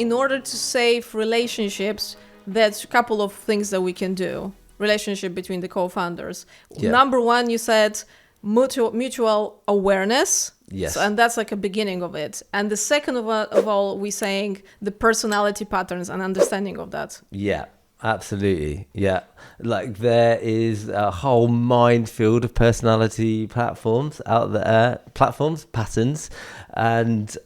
in order to save relationships, there's a couple of things that we can do. Relationship between the co-founders. Yeah. Number one, you said mutual awareness. Yes. So, and that's like a beginning of it. And the second of all, we're saying the personality patterns and understanding of that. Yeah, absolutely. Yeah. Like there is a whole minefield of personality platforms out there, patterns. And,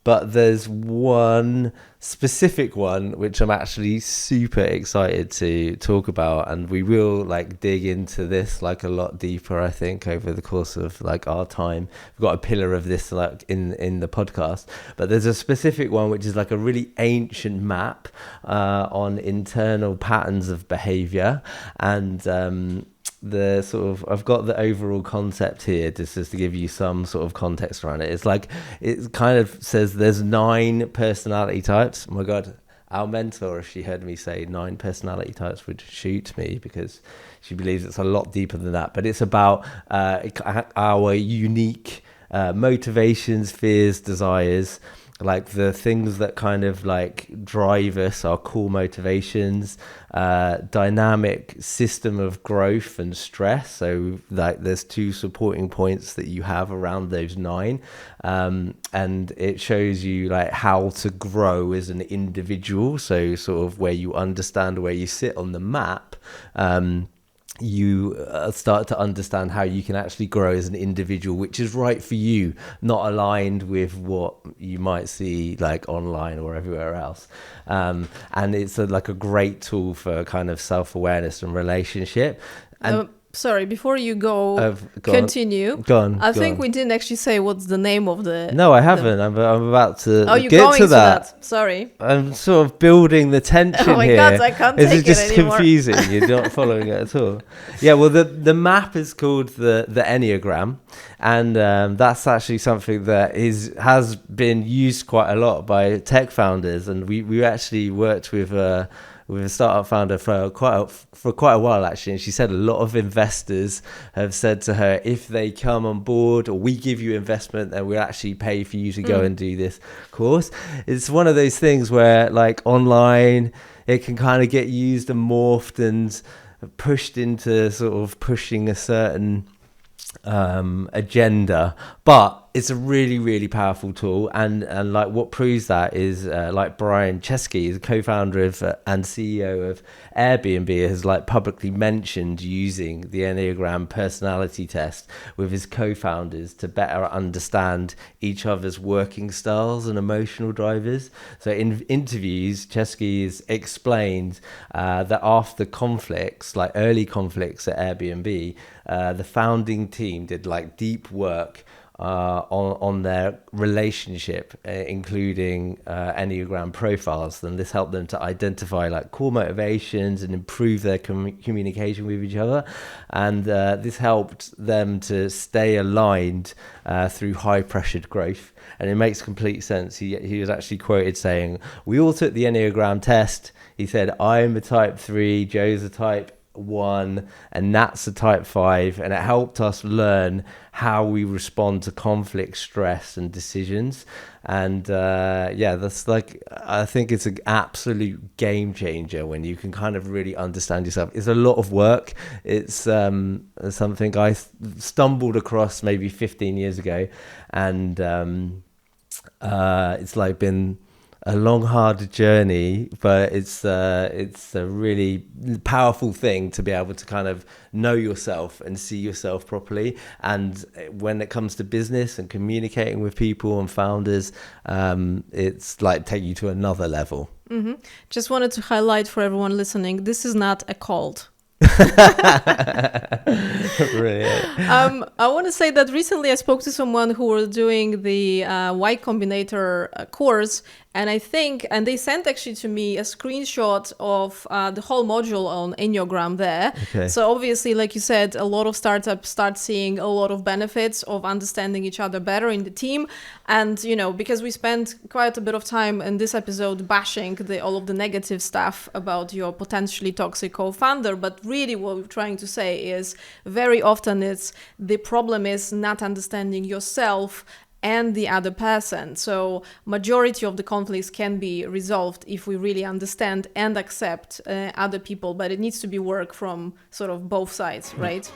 but there's one specific one which I'm actually super excited to talk about, and we will like dig into this like a lot deeper, I think, over the course of like our time. We've got a pillar of this like in the podcast, but there's a specific one which is like a really ancient map on internal patterns of behavior, and the sort of, I've got the overall concept here just to give you some sort of context around it. It's like, it kind of says there's 9 personality types. Oh my God, our mentor, if she heard me say 9 personality types, would shoot me because she believes it's a lot deeper than that. But it's about our unique motivations, fears, desires, like the things that kind of like drive us, our core motivations, dynamic system of growth and stress. So like there's 2 supporting points that you have around those 9, and it shows you like how to grow as an individual. So sort of where you understand where you sit on the map, you start to understand how you can actually grow as an individual, which is right for you, not aligned with what you might see like online or everywhere else. And it's like a great tool for kind of self-awareness and relationship. And sorry, before you go continue. I think we didn't actually say what's the name of the... No, I haven't. I'm about to you're get going to that. Sorry. I'm sort of building the tension here. Oh my God, I can't take it anymore. Is it just confusing? You're not following it at all. Yeah, well, the map is called the Enneagram, and that's actually something that has been used quite a lot by tech founders, and we actually worked with a startup founder for quite a while actually, and she said a lot of investors have said to her, if they come on board or we give you investment, then we'll actually pay for you to go and do this course. It's one of those things where like online it can kind of get used and morphed and pushed into sort of pushing a certain agenda, but it's a really, really powerful tool, and like what proves that is like Brian Chesky, the co-founder of and CEO of Airbnb, has like publicly mentioned using the Enneagram personality test with his co-founders to better understand each other's working styles and emotional drivers. So in interviews, Chesky has explained that after conflicts, like early conflicts at Airbnb, the founding team did like deep work on their relationship, including Enneagram profiles, and this helped them to identify like core motivations and improve their communication with each other, and this helped them to stay aligned through high pressured growth. And it makes complete sense. He was actually quoted saying, "We all took the Enneagram test." He said, "I'm a type 3, Joe's a type 1, and Nat's a type 5, and it helped us learn how we respond to conflict, stress, and decisions." And that's like, I think it's an absolute game changer when you can kind of really understand yourself. It's a lot of work. It's something I stumbled across maybe 15 years ago, and it's like been a long, hard journey, but it's a really powerful thing to be able to kind of know yourself and see yourself properly. And when it comes to business and communicating with people and founders, it's like take you to another level. Mm-hmm. Just wanted to highlight for everyone listening, this is not a cult. Brilliant. I want to say that recently I spoke to someone who was doing the Y Combinator course, and they sent actually to me a screenshot of the whole module on Enneagram there. Okay. So obviously, like you said, a lot of startups start seeing a lot of benefits of understanding each other better in the team. And, because we spent quite a bit of time in this episode bashing all of the negative stuff about your potentially toxic co-founder, but really what we're trying to say is very often the problem is not understanding yourself and the other person. So majority of the conflicts can be resolved if we really understand and accept other people, but it needs to be work from sort of both sides, right?